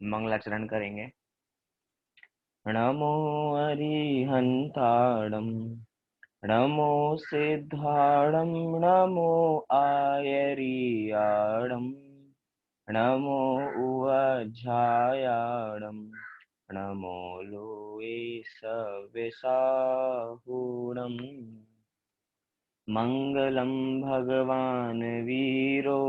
मंगलाचरण करेंगे। नमो अरिहंताणं, नमो सिद्धाणं, नमो आयरियाणं, नमो उवझायाणं, नमो लोये सविसाहुणम्। मंगलम भगवान वीरो,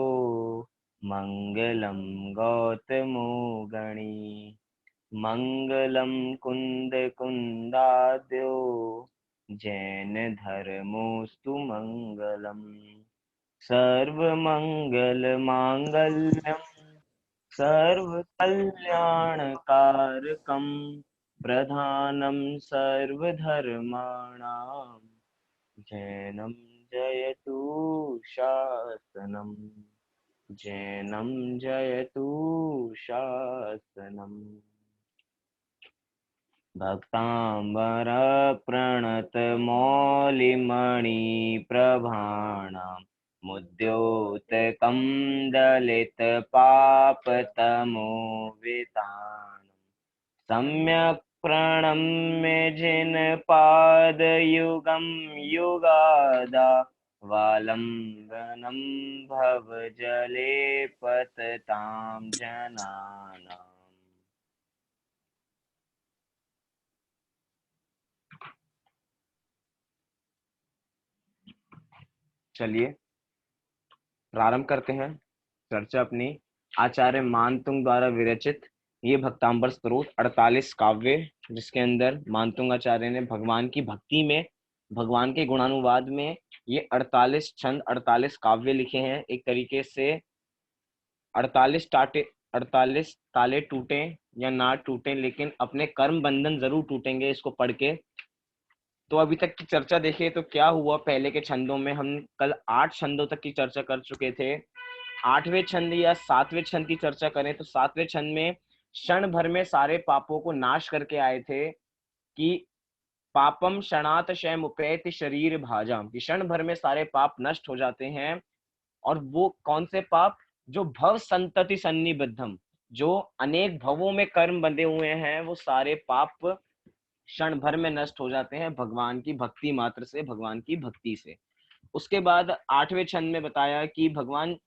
मंगलम गौतमो गणी, मंगलम कुंद कुंदाद्यो, जैन धर्मोस्तु मंगलम। सर्वमंगल मांगल्यम, सर्वकल्याणकारकम, प्रधानम सर्वधर्माणां, जैनं जयतु शासनम्, जैनं जयतु शासनम्। भक्तांबर प्रणतमौलिमणिप्रभाणां, मुद्योतकं दलितपापतमोवितानं, सम्यक् प्रणम्य जिनपादयुगं युगादा, वालम्बनं भवजले पततां जनानाम्। चलिए प्रारंभ करते हैं चर्चा अपनी। आचार्य मानतुंग द्वारा विरचित ये भक्तांबर स्तोत्र 48 काव्य, जिसके अंदर मानतुंग आचार्य ने भगवान की भक्ति में, भगवान के गुणानुवाद में ये 48 छंद, 48 काव्य लिखे हैं। एक तरीके से 48 ताले टूटे या ना टूटे, लेकिन अपने कर्म बंधन जरूर टूटेंगे इसको पढ़ के। तो अभी तक की चर्चा देखिए तो क्या हुआ। पहले के छंदों में हम कल 8 छंदों तक की चर्चा कर चुके थे। 8वें छंद या 7वें छंद की चर्चा करें तो 7वें छंद में क्षण भर में सारे पापों को नाश करके आए थे कि पापम क्षणात क्षयमुपैति शरीर भाजाम, कि क्षण भर में सारे पाप नष्ट हो जाते हैं। और वो कौन से पाप? जो भव संतति सन्निबद्धम, जो अनेक भवों में कर्म बंधे हुए हैं, वो सारे पाप क्षण भर में नष्ट हो जाते हैं भगवान की भक्ति मात्र से, भगवान की भक्ति से। उसके बाद 8वें छंद में बताया कि भगवान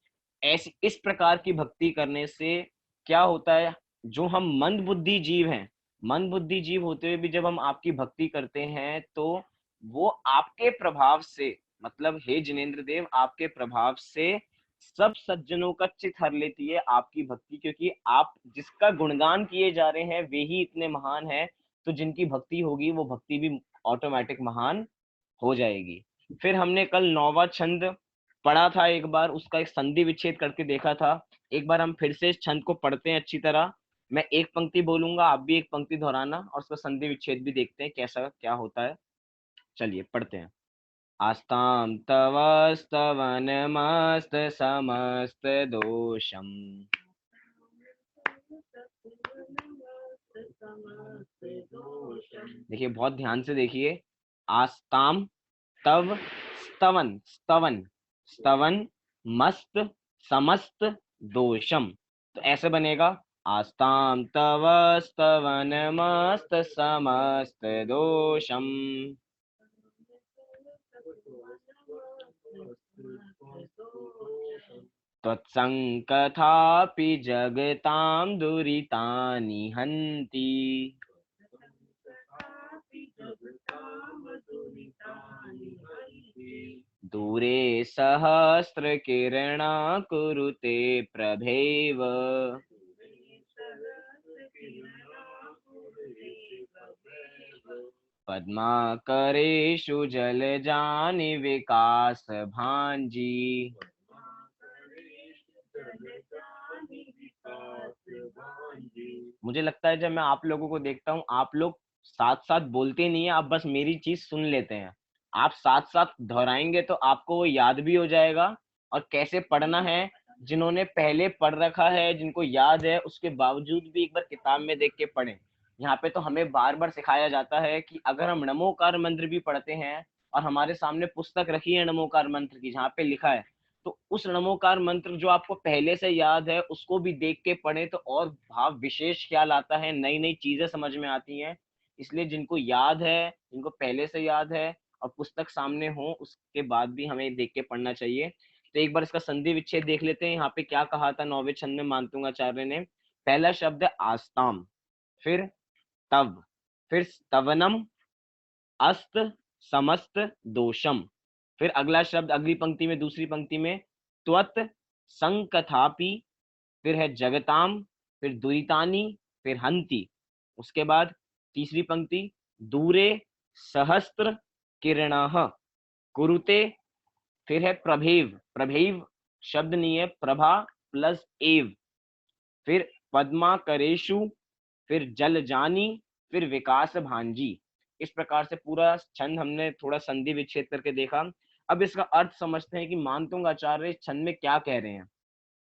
ऐसी इस प्रकार की भक्ति करने से क्या होता है। जो हम मंद बुद्धि जीव हैं, मंद बुद्धि जीव होते हुए भी जब हम आपकी भक्ति करते हैं तो वो आपके प्रभाव से, मतलब हे जिनेंद्र देव, आपके प्रभाव से सब सज्जनों का चित्त हर लेती है आपकी भक्ति, क्योंकि आप जिसका गुणगान किए जा रहे हैं वे ही इतने महान हैं। तो जिनकी भक्ति होगी वो भक्ति भी ऑटोमेटिक महान हो जाएगी। फिर हमने कल 9वां छंद पढ़ा था, एक बार उसका एक संधि विच्छेद करके देखा था। एक बार हम फिर से इस छंद को पढ़ते हैं अच्छी तरह। मैं एक पंक्ति बोलूंगा, आप भी एक पंक्ति दोहराना, और उसका संधि विच्छेद भी देखते हैं कैसा क्या होता है। चलिए पढ़ते हैं। आस्तां तव स्तवनमस्त समस्त दोषम, देखिए बहुत ध्यान से देखिए। आस्ताम तव स्तवन, स्तवन, स्तवन मस्त समस्त दोषम, तो ऐसे बनेगा। आस्ताम तव स्तवन मस्त समस्त दोषम, त्वत्संकथापि जगतां दुरितानि हन्ति, दूरे सहस्रकिरणा कुरुते प्रभेव, पद्माकरेषु जलजानि विकास भांजी। मुझे लगता है जब मैं आप लोगों को देखता हूँ, आप लोग साथ साथ बोलते नहीं है, आप बस मेरी चीज सुन लेते हैं। आप साथ साथ दोहराएंगे तो आपको वो याद भी हो जाएगा और कैसे पढ़ना है। जिन्होंने पहले पढ़ रखा है, जिनको याद है, उसके बावजूद भी एक बार किताब में देख के पढ़ें। यहाँ पे तो हमें बार बार सिखाया जाता है कि अगर हम नमोकार मंत्र भी पढ़ते हैं और हमारे सामने पुस्तक रखी है नमोकार मंत्र की, जहाँ पे लिखा है तो उस नमोकार मंत्र जो आपको पहले से याद है उसको भी देख के पढ़े तो और भाव विशेष ख्याल आता है, नई नई चीजें समझ में आती हैं। इसलिए जिनको याद है, जिनको पहले से याद है और पुस्तक सामने हो, उसके बाद भी हमें देख के पढ़ना चाहिए। तो एक बार इसका संधि विच्छेद देख लेते हैं। यहाँ पे क्या कहा था 9वें छंद में मानतुंगाचार्य ने। पहला शब्द है आस्ताम, फिर तव, फिर स्तवनम, अस्त, समस्त, दोषम। फिर अगला शब्द अगली पंक्ति में, दूसरी पंक्ति में त्वत, संकथापि, फिर है जगताम, फिर दुरितानी, फिर हंति। उसके बाद तीसरी पंक्ति दूरे सहस्त्र किरणाः कुरुते, फिर है प्रभेव, प्रभेव शब्द नहीं है, प्रभा प्लस एव, फिर पद्माकरेषु, फिर जलजानी, फिर विकास भांजी। इस प्रकार से पूरा छंद हमने थोड़ा संधि विच्छेद करके देखा। अब इसका अर्थ समझते हैं कि मानतुंग आचार्य इस छंद में क्या कह रहे हैं।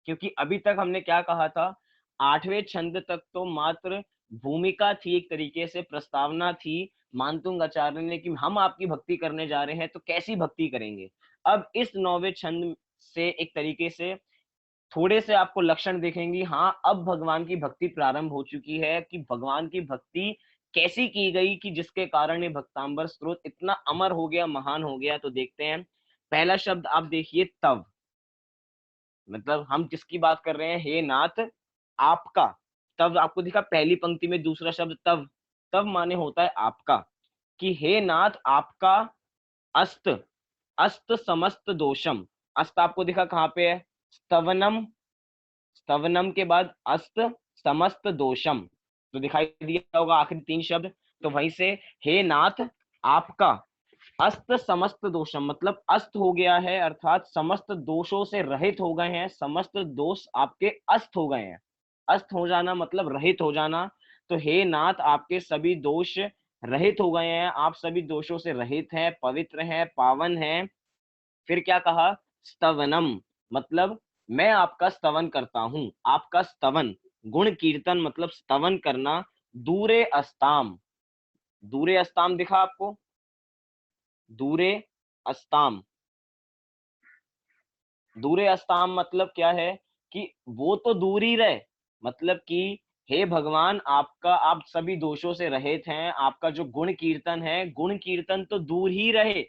क्योंकि अभी तक हमने क्या कहा था, 8वें छंद तक तो मात्र भूमिका थी, एक तरीके से प्रस्तावना थी मानतुंग आचार्य ने कि हम आपकी भक्ति करने जा रहे हैं तो कैसी भक्ति करेंगे। अब इस 9वें छंद से एक तरीके से थोड़े से आपको लक्षण दिखेंगी, हाँ अब भगवान की भक्ति प्रारंभ हो चुकी है, कि भगवान की भक्ति कैसी की गई कि जिसके कारण ये भक्तांबर स्त्रोत इतना अमर हो गया, महान हो गया। तो देखते हैं। पहला शब्द आप देखिए तव, मतलब हम किसकी बात कर रहे हैं, हे नाथ आपका। तब आपको दिखा पहली पंक्ति में दूसरा शब्द तव, तव माने होता है आपका, कि हे नाथ आपका अस्त, अस्त समस्त दोषम। अस्त आपको दिखा कहाँ पे है, स्तवनम, स्तवनम के बाद अस्त समस्त दोषम, तो दिखाई दिया होगा आखिरी 3 शब्द। तो वहीं से हे नाथ आपका अस्त समस्त दोषम, मतलब अस्त हो गया है, अर्थात समस्त दोषों से रहित हो गए हैं, समस्त दोष आपके अस्त हो गए हैं। अस्त हो जाना मतलब रहित हो जाना। तो हे नाथ आपके सभी दोष रहित हो गए हैं, आप सभी दोषों से रहित हैं, पवित्र हैं, पावन हैं। फिर क्या कहा, स्तवनम, मतलब मैं आपका स्तवन करता हूं, आपका स्तवन, गुण कीर्तन मतलब स्तवन करना। दूरे अस्ताम, दूरे अस्ताम दिखा आपको, दूरे अस्ताम, दूरे अस्ताम मतलब क्या है कि वो तो दूर ही रहे, मतलब कि हे भगवान आपका, आप सभी दोषों से रहित हैं, आपका जो गुण कीर्तन है, गुण कीर्तन तो दूर ही रहे।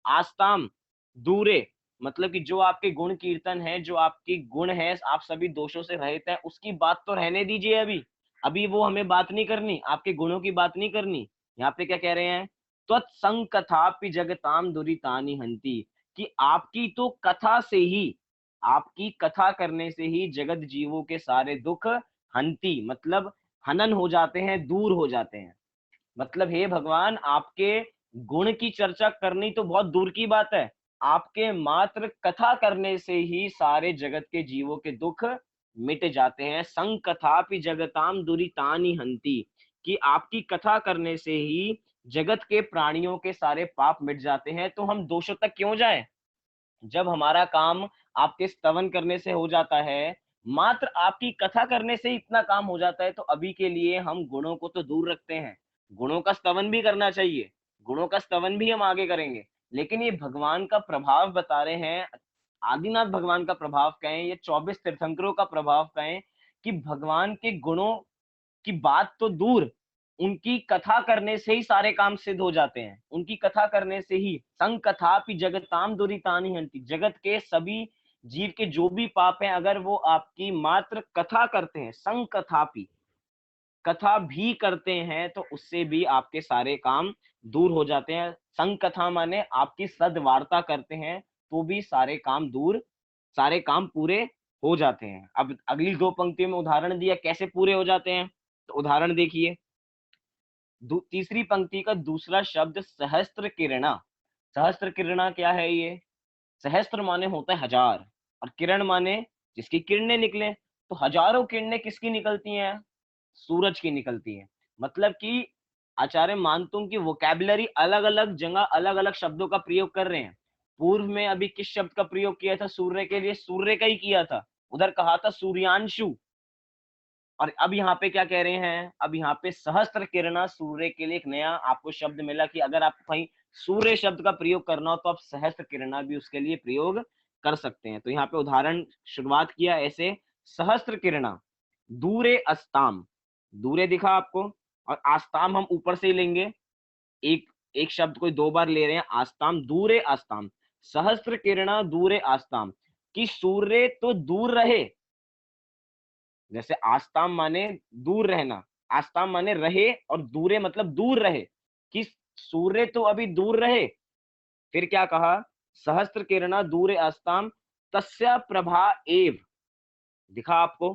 आस्ताम दूरे, मतलब कि जो आपके गुण कीर्तन है, जो आपकी गुण है, आप सभी दोषों से रहित हैं, उसकी बात तो रहने दीजिए। अभी अभी वो हमें बात नहीं करनी, आपके गुणों की बात नहीं करनी। यहाँ पे क्या कह रहे हैं, त्वत्संकथापि जगताम दुरितानि हंति, कि आपकी तो कथा से ही, आपकी कथा करने से ही जगत जीवों के सारे दुख हंति, मतलब हनन हो जाते हैं, दूर हो जाते हैं। मतलब हे भगवान आपके गुण की चर्चा करनी तो बहुत दूर की बात है, आपके मात्र कथा करने से ही सारे जगत के जीवों के दुख मिट जाते हैं। संकथापि जगताम दुरितानि हंति, कि आपकी कथा करने से ही जगत के प्राणियों के सारे पाप मिट जाते हैं। तो हम दोषों तक क्यों जाएं, जब हमारा काम आपके स्तवन करने से हो जाता है, मात्र आपकी कथा करने से इतना काम हो जाता है, तो अभी के लिए हम गुणों को तो दूर रखते हैं, गुणों का स्तवन भी करना चाहिए, गुणों का स्तवन भी हम आगे करेंगे, लेकिन ये भगवान का प्रभाव बता रहे हैं, आदिनाथ भगवान का प्रभाव कहें, ये 24 तीर्थंकरों का प्रभाव कहें, कि भगवान के गुणों की बात तो दूर, उनकी कथा करने से ही सारे काम सिद्ध हो जाते हैं, उनकी कथा करने से ही। संकथापि जगताम दुरितानि हंति, जगत के सभी जीव के जो भी पाप हैं, अगर वो आपकी मात्र कथा करते हैं, संकथापि कथा भी करते हैं, तो उससे भी आपके सारे काम दूर हो जाते हैं। संकथा माने आपकी सद्वार्ता करते हैं तो भी सारे काम दूर, सारे काम पूरे हो जाते हैं। अब अगली 2 पंक्तियों में उदाहरण दिया कैसे पूरे हो जाते हैं, तो उदाहरण देखिए। तीसरी पंक्ति का दूसरा शब्द सहस्त्र किरणा। सहस्त्र किरणा क्या है ये, सहस्त्र माने होता है हजार, और किरण माने जिसकी किरणें निकले। तो हजारों किरणें किसकी निकलती हैं, सूरज की निकलती हैं। मतलब कि आचार्य मानतुंग की वोकैबुलरी अलग अलग जगह अलग अलग शब्दों का प्रयोग कर रहे हैं। पूर्व में अभी किस शब्द का प्रयोग किया था सूर्य के लिए, सूर्य का ही किया था, उधर कहा था सूर्यांशु। और अब यहाँ पे क्या कह रहे हैं, अब यहाँ पे सहस्त्र किरणा, सूर्य के लिए एक नया आपको शब्द मिला कि अगर आपको कहीं सूर्य शब्द का प्रयोग करना हो तो आप सहस्त्र किरणा भी उसके लिए प्रयोग कर सकते हैं। तो यहाँ पे उदाहरण शुरुआत किया ऐसे, सहस्त्र किरणा दूरे अस्ताम, दूरे दिखा आपको, और आस्ताम हम ऊपर से ही लेंगे, एक एक शब्द को दो बार ले रहे हैं, आस्ताम, दूरे आस्ताम, सहस्त्र किरणा दूरे आस्ताम, कि सूर्य तो दूर रहे, जैसे आस्ताम माने दूर रहना, आस्ताम माने रहे, और दूरे मतलब दूर रहे, कि सूर्य तो अभी दूर रहे। फिर क्या कहा, सहस्त्र किरणा दूरे आस्ताम तस्या प्रभा एव, दिखा आपको,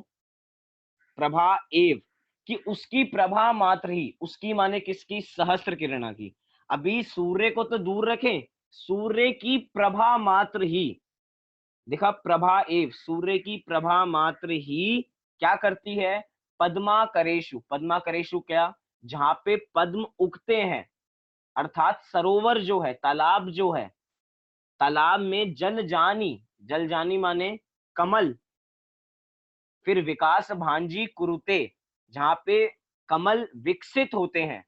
प्रभा एव, कि उसकी प्रभा मात्र ही, उसकी माने किसकी, सहस्त्र किरणा की, अभी सूर्य को तो दूर रखें, सूर्य की प्रभा मात्र ही, देखा प्रभा एव, सूर्य की प्रभा मात्र ही क्या करती है, पद्मा करेशु, पद्मा करेशु क्या, जहां पे पद्म उगते हैं, अर्थात सरोवर जो है, तालाब जो है, तालाब में जल जानी, जल जानी माने कमल, फिर विकास भांजी कुरुते, जहां पे कमल विकसित होते हैं,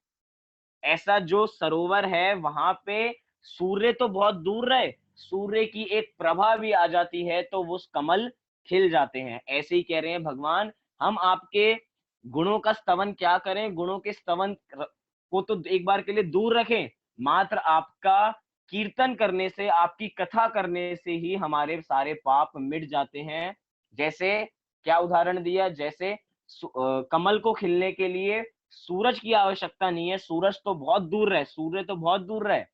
ऐसा जो सरोवर है वहां पे सूर्य तो बहुत दूर रहे, सूर्य की एक प्रभा भी आ जाती है तो वो कमल खिल जाते हैं। ऐसे ही कह रहे हैं भगवान, हम आपके गुणों का स्तवन क्या करें, गुणों के स्तवन को तो एक बार के लिए दूर रखें, मात्र आपका कीर्तन करने से, आपकी कथा करने से ही हमारे सारे पाप मिट जाते हैं। जैसे क्या उदाहरण दिया, जैसे कमल को खिलने के लिए सूरज की आवश्यकता नहीं है, सूरज तो बहुत दूर है, सूर्य तो बहुत दूर है,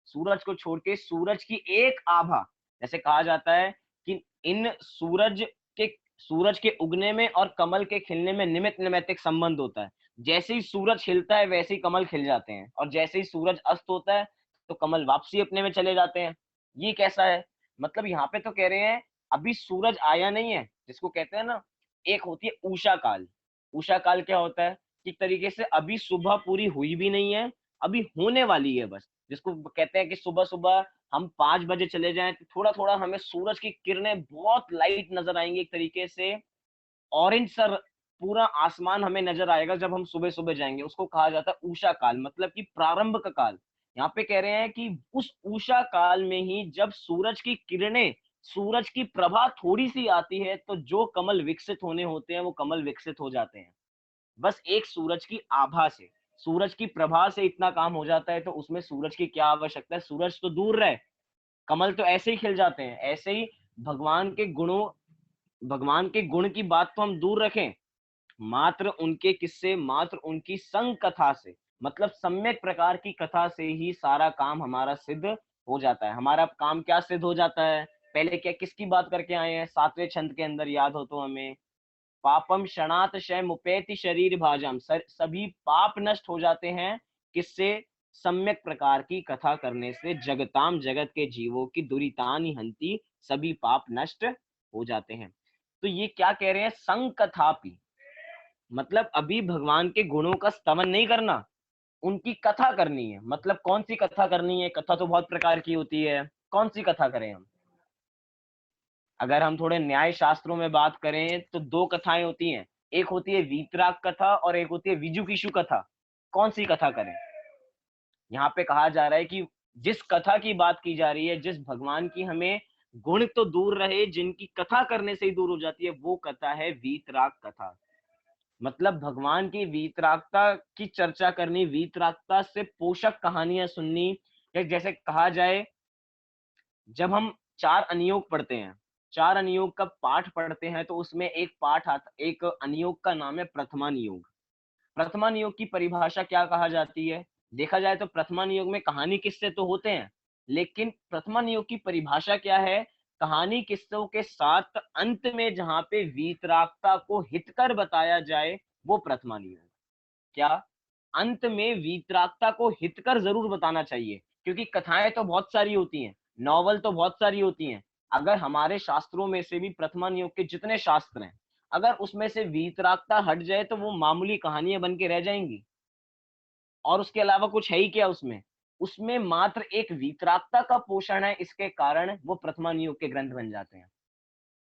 सूरज को छोड़ के सूरज की एक आभा, जैसे कहा जाता है कि इन सूरज के उगने में और कमल के खिलने में निमित्त नैमित्तिक संबंध होता है। जैसे ही सूरज खिलता है वैसे ही कमल खिल जाते हैं, और जैसे ही सूरज अस्त होता है तो कमल वापसी अपने में चले जाते हैं। ये कैसा है, मतलब यहाँ पे तो कह रहे हैं अभी सूरज आया नहीं है, जिसको कहते हैं ना, एक होती है उषा काल, उषा काल क्या होता है, कि तरीके से अभी सुबह पूरी हुई भी नहीं है, अभी होने वाली है बस, जिसको कहते हैं कि सुबह सुबह हम 5 बजे चले जाएं तो थोड़ा थोड़ा हमें सूरज की किरणें बहुत लाइट नजर आएंगी, एक तरीके से ऑरेंज सर पूरा आसमान हमें नजर आएगा जब हम सुबह सुबह जाएंगे, उसको कहा जाता है उषा काल, मतलब कि प्रारंभ का काल। यहाँ पे कह रहे हैं कि उस उषा काल में ही जब सूरज की किरणें, सूरज की प्रभा थोड़ी सी आती है तो जो कमल विकसित होने होते हैं वो कमल विकसित हो जाते हैं, बस एक सूरज की आभा से, सूरज की प्रभा से इतना काम हो जाता है। तो उसमें सूरज की क्या आवश्यकता है, सूरज तो दूर रहे, कमल तो ऐसे ही खिल जाते हैं। ऐसे ही भगवान के गुणों, भगवान के गुण की बात तो हम दूर रखें, मात्र उनके किस्से, मात्र उनकी संग कथा से, मतलब सम्यक प्रकार की कथा से ही सारा काम हमारा सिद्ध हो जाता है। हमारा काम क्या सिद्ध हो जाता है, पहले क्या किसकी बात करके आए हैं, 7वें छंद के अंदर याद हो तो हमें, पापम क्षणात शय मुपैति शरीर भाजम, सभी पाप नष्ट हो जाते हैं, किससे, सम्यक प्रकार की कथा करने से, जगताम, जगत के जीवों की दुरितानि हंति, सभी पाप नष्ट हो जाते हैं। तो ये क्या कह रहे हैं, संकथापि, मतलब अभी भगवान के गुणों का स्तवन नहीं करना, उनकी कथा करनी है। मतलब कौन सी कथा करनी है, कथा तो बहुत प्रकार की होती है, कौन सी कथा करें हम, अगर हम थोड़े न्याय शास्त्रों में बात करें तो दो कथाएं होती हैं, एक होती है वीतराग कथा और एक होती है विजुकिशु कथा। कौन सी कथा करें, यहाँ पे कहा जा रहा है कि जिस कथा की बात की जा रही है, जिस भगवान की हमें गुण तो दूर रहे, जिनकी कथा करने से ही दूर हो जाती है, वो कथा है वीतराग कथा। मतलब भगवान की वीतरागता की चर्चा करनी, वीतरागता से पोषक कहानियां सुननी, या जैसे कहा जाए, जब हम चार अनियोग पढ़ते हैं, चार अनियोग का पाठ पढ़ते हैं तो उसमें एक पाठ आता, एक अनियोग का नाम है प्रथमा नियोग। प्रथमा नियोग की परिभाषा क्या कहा जाती है, देखा जाए तो प्रथमा नियोग में कहानी किस्से तो होते हैं, लेकिन प्रथमा नियोग की परिभाषा क्या है, कहानी किस्सों के साथ अंत में जहां पे वीतरागता को हितकर बताया जाए, वो प्रथमा नियोग। क्या, अंत में वीतरागता को हितकर जरूर बताना चाहिए, क्योंकि कथाएं तो बहुत सारी होती हैं, नॉवल तो बहुत सारी होती हैं, अगर हमारे शास्त्रों में से भी प्रथमा नियोग के जितने शास्त्र हैं, अगर उसमें से वीतरागता हट जाए तो वो मामूली कहानियां बन के रह जाएंगी, और उसके अलावा कुछ है ही क्या उसमें, उसमें मात्र एक वीतरागता का पोषण है, इसके कारण वो प्रथमा नियोग के ग्रंथ बन जाते हैं।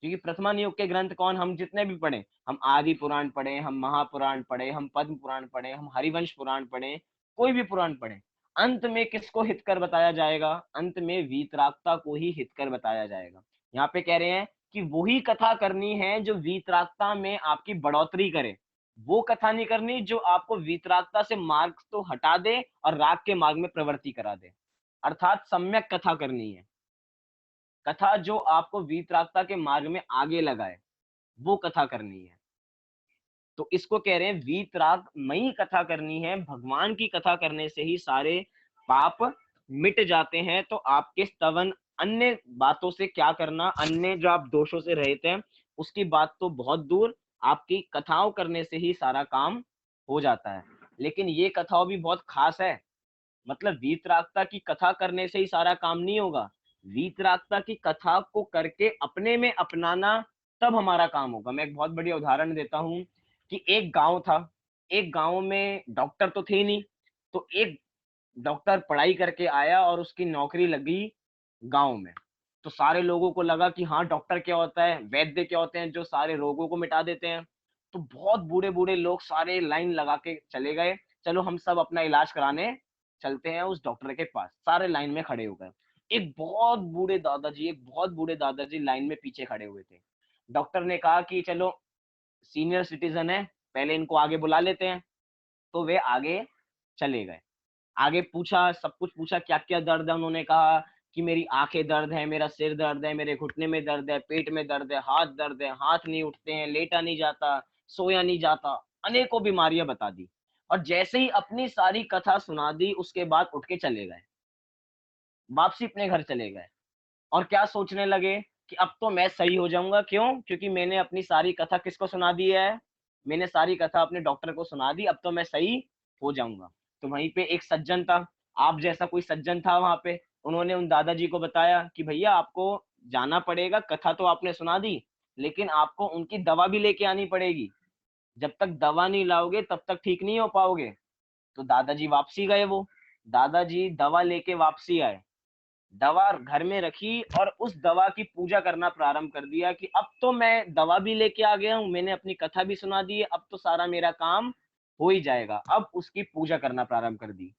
क्योंकि प्रथमा नियोग के ग्रंथ कौन, हम जितने भी पढ़े, हम आदि पुराण पढ़े, हम महापुराण पढ़े, हम पद्म पुराण पढ़े, हम हरिवंश पुराण पढ़े, कोई भी पुराण पढ़े, अंत में किसको हितकर बताया जाएगा, अंत में वीतरागता को ही हितकर बताया जाएगा। यहाँ पे कह रहे हैं कि वही कथा करनी है जो वीतरागता में आपकी बढ़ोतरी करे, वो कथा नहीं करनी जो आपको वीतरागता से मार्ग तो हटा दे और राग के मार्ग में प्रवृत्ति करा दे। अर्थात सम्यक कथा करनी है, कथा जो आपको वीतरागता के मार्ग में आगे लगाए, वो कथा करनी है। तो इसको कह रहे हैं वीतरागमयी कथा करनी है। भगवान की कथा करने से ही सारे पाप मिट जाते हैं। तो आपके स्तवन अन्य बातों से क्या करना, अन्य जो आप दोषों से रहित हैं उसकी बात तो बहुत दूर, आपकी कथाओं करने से ही सारा काम हो जाता है। लेकिन ये कथाओं भी बहुत खास है, मतलब वीतरागता की कथा करने से ही सारा काम नहीं होगा, वीतरागता की कथा को करके अपने में अपनाना, तब हमारा काम होगा। मैं एक बहुत बढ़िया उदाहरण देता हूँ कि एक गांव था, एक गांव में डॉक्टर तो थे नहीं, तो एक डॉक्टर पढ़ाई करके आया और उसकी नौकरी लगी गांव में। तो सारे लोगों को लगा कि हाँ, डॉक्टर क्या होता है, वैद्य क्या होते हैं जो सारे रोगों को मिटा देते हैं। तो बहुत बूढ़े बूढ़े लोग सारे लाइन लगा के चले गए, चलो हम सब अपना इलाज कराने चलते हैं उस डॉक्टर के पास। सारे लाइन में खड़े हो गए। एक बहुत बूढ़े दादाजी लाइन में पीछे खड़े हुए थे। डॉक्टर ने कहा कि चलो, सीनियर सिटीजन है, पहले इनको आगे बुला लेते हैं। तो वे आगे चले गए। आगे पूछा, सब कुछ पूछा क्या क्या दर्द है। उन्होंने कहा कि मेरी आंखें दर्द है, मेरा सिर दर्द है, मेरे घुटने में दर्द है, पेट में दर्द है, हाथ दर्द है, हाथ नहीं उठते हैं, लेटा नहीं जाता, सोया नहीं जाता, अनेकों बीमारियां बता दी। और जैसे ही अपनी सारी कथा सुना दी, उसके बाद उठ के चले गए, वापसी अपने घर चले गए। और क्या सोचने लगे कि अब तो मैं सही हो जाऊंगा। क्यों? क्योंकि मैंने अपनी सारी कथा किसको सुना दी है, मैंने सारी कथा अपने डॉक्टर को सुना दी, अब तो मैं सही हो जाऊंगा। तो वहीं पे एक सज्जन था, आप जैसा कोई सज्जन था वहां पे। उन्होंने उन दादाजी को बताया कि भैया आपको जाना पड़ेगा, कथा तो आपने सुना दी, लेकिन आपको उनकी दवा भी लेके आनी पड़ेगी। जब तक दवा नहीं लाओगे तब तक ठीक नहीं हो पाओगे। तो दादाजी वापसी गए। वो दादाजी दवा लेके वापसी आए, दवा घर में रखी और उस दवा की पूजा करना प्रारंभ कर दिया कि अब तो मैं दवा भी लेके आ गया हूं, मैंने अपनी कथा भी सुना दी है, अब तो सारा मेरा काम हो ही जाएगा। अब उसकी पूजा करना प्रारंभ कर दी।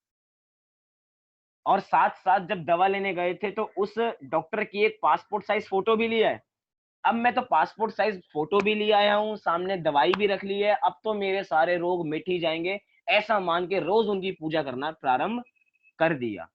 और साथ साथ जब दवा लेने गए थे तो उस डॉक्टर की एक पासपोर्ट साइज फोटो भी लिया है। अब मैं तो पासपोर्ट साइज फोटो भी ले आया हूँ, सामने दवाई भी रख ली है, अब तो मेरे सारे रोग मिट ही जाएंगे, ऐसा मान के रोज उनकी पूजा करना प्रारंभ कर दिया।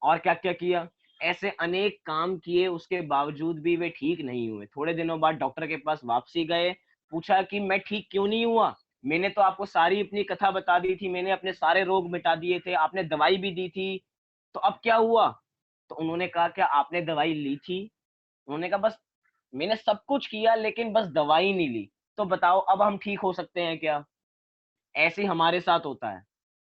और क्या क्या किया, ऐसे अनेक काम किए, उसके बावजूद भी वे ठीक नहीं हुए। थोड़े दिनों बाद डॉक्टर के पास वापसी गए, पूछा कि मैं ठीक क्यों नहीं हुआ, मैंने तो आपको सारी अपनी कथा बता दी थी, मैंने अपने सारे रोग मिटा दिए थे, आपने दवाई भी दी थी, तो अब क्या हुआ? तो उन्होंने कहा क्या आपने दवाई ली थी? उन्होंने कहा बस मैंने सब कुछ किया लेकिन बस दवाई नहीं ली। तो बताओ अब हम ठीक हो सकते हैं क्या? ऐसे ही हमारे साथ होता है।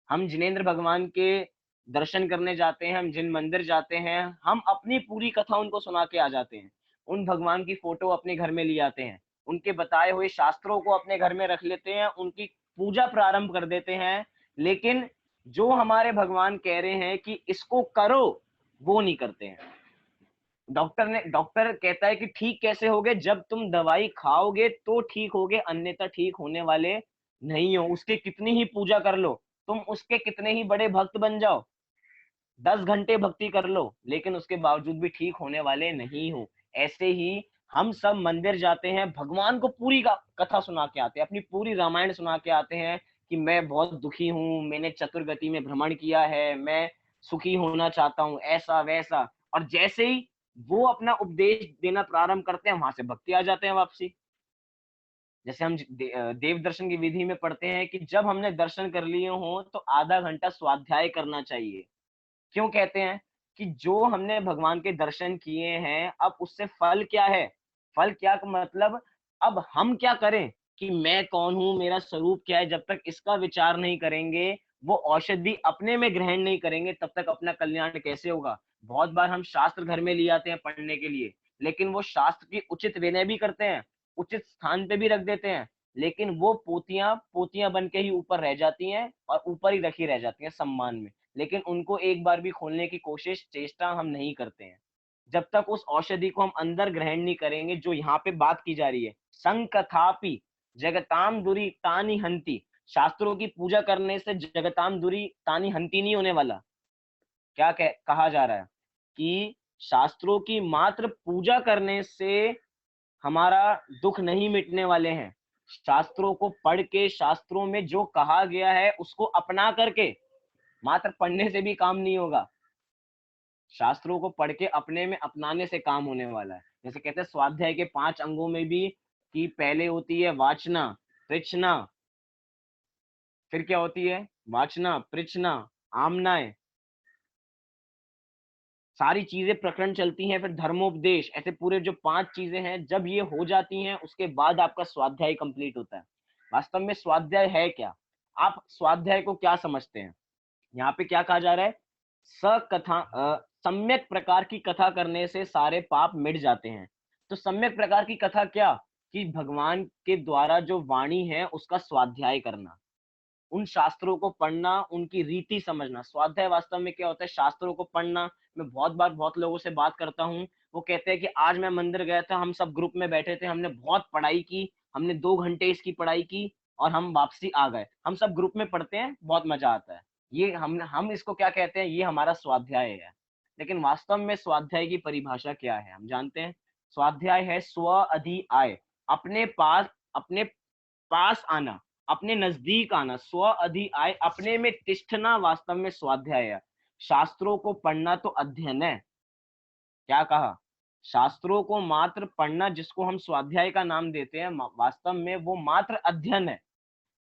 हम जिनेंद्र भगवान के दर्शन करने जाते हैं, हम जिन मंदिर जाते हैं, हम अपनी पूरी कथा उनको सुना के आ जाते हैं। उन भगवान की फोटो अपने घर में ले आते हैं, उनके बताए हुए शास्त्रों को अपने घर में रख लेते हैं, उनकी पूजा प्रारंभ कर देते हैं। लेकिन जो हमारे भगवान कह रहे हैं कि इसको करो, वो नहीं करते हैं। डॉक्टर कहता है कि ठीक कैसे होगे, जब तुम दवाई खाओगे तो ठीक होगे, अन्यथा ठीक होने वाले नहीं हो। उसके कितनी ही पूजा कर लो, तुम उसके कितने ही बड़े भक्त बन जाओ, 10 घंटे भक्ति कर लो, लेकिन उसके बावजूद भी ठीक होने वाले नहीं हो। ऐसे ही हम सब मंदिर जाते हैं, भगवान को पूरी कथा सुना के आते हैं, अपनी पूरी रामायण सुना के आते हैं कि मैं बहुत दुखी हूँ, मैंने चतुर्गति में भ्रमण किया है, मैं सुखी होना चाहता हूँ, ऐसा वैसा। और जैसे ही वो अपना उपदेश देना प्रारंभ करते हैं, वहां से भक्ति आ जाते हैं वापसी। जैसे हम देव दर्शन की विधि में पढ़ते हैं कि जब हमने दर्शन कर लिए हो तो आधा घंटा स्वाध्याय करना चाहिए। क्यों कहते हैं? कि जो हमने भगवान के दर्शन किए हैं, अब उससे फल क्या है? फल क्या का मतलब, अब हम क्या करें कि मैं कौन हूँ, मेरा स्वरूप क्या है, जब तक इसका विचार नहीं करेंगे, वो औषधि अपने में ग्रहण नहीं करेंगे, तब तक अपना कल्याण कैसे होगा? बहुत बार हम शास्त्र घर में ले आते हैं पढ़ने के लिए, लेकिन वो शास्त्र की उचित विनय भी करते हैं, उचित स्थान पे भी रख देते हैं, लेकिन वो पोतियां पोतियां बन के ही ऊपर रह जाती हैं और ऊपर ही रखी रह जाती हैं सम्मान में। लेकिन उनको एक बार भी खोलने की कोशिश चेष्टा हम नहीं करते हैं। जब तक उस औषधि को हम अंदर ग्रहण नहीं करेंगे, जो यहाँ पे बात की जा रही है, संकथापि जगताम दुरी तानि हंति, शास्त्रों की पूजा करने से जगताम दुरी तानि हंति नहीं होने वाला। क्या कहा जा रहा है कि शास्त्रों की मात्र पूजा करने से हमारा दुख नहीं मिटने वाले हैं। शास्त्रों को पढ़ के, शास्त्रों में जो कहा गया है उसको अपना करके, मात्र पढ़ने से भी काम नहीं होगा। शास्त्रों को पढ़ के अपने में अपनाने से काम होने वाला है। जैसे कहते हैं स्वाध्याय के 5 अंगों में भी कि पहले होती है वाचना, पृच्छना, फिर क्या होती है वाचना, पृच्छना, आमनाय, सारी चीजें प्रकरण चलती हैं, फिर धर्मोपदेश, ऐसे पूरे जो 5 चीजें हैं, जब ये हो जाती हैं उसके बाद आपका स्वाध्याय कंप्लीट होता है। वास्तव में स्वाध्याय है क्या? आप स्वाध्याय को क्या समझते हैं? यहाँ पे क्या कहा जा रहा है? सम्यक प्रकार की कथा करने से सारे पाप मिट जाते हैं। तो सम्यक प्रकार की कथा क्या? कि भगवान के द्वारा जो वाणी है उसका स्वाध्याय करना, उन शास्त्रों को पढ़ना, उनकी रीति समझना। स्वाध्याय वास्तव में क्या होता है? शास्त्रों को पढ़ना। मैं बहुत बार बहुत लोगों से बात करता हूँ, वो कहते हैं कि आज मैं मंदिर गया था, हम सब ग्रुप में बैठे थे, हमने बहुत पढ़ाई की, हमने 2 घंटे इसकी पढ़ाई की और हम वापसी आ गए। हम सब ग्रुप में पढ़ते हैं, बहुत मजा आता है। ये हम इसको क्या कहते हैं? ये हमारा स्वाध्याय है। लेकिन वास्तव में स्वाध्याय की परिभाषा क्या है हम जानते हैं? स्वाध्याय है स्व अधि आय, अपने पास आना, अपने नजदीक आना, स्व अधि आय, अपने में तिष्ठना, वास्तव में स्वाध्याय है। शास्त्रों को पढ़ना तो अध्ययन है। क्या कहा? शास्त्रों को मात्र पढ़ना, जिसको हम स्वाध्याय का नाम देते हैं, वास्तव में वो मात्र अध्ययन है।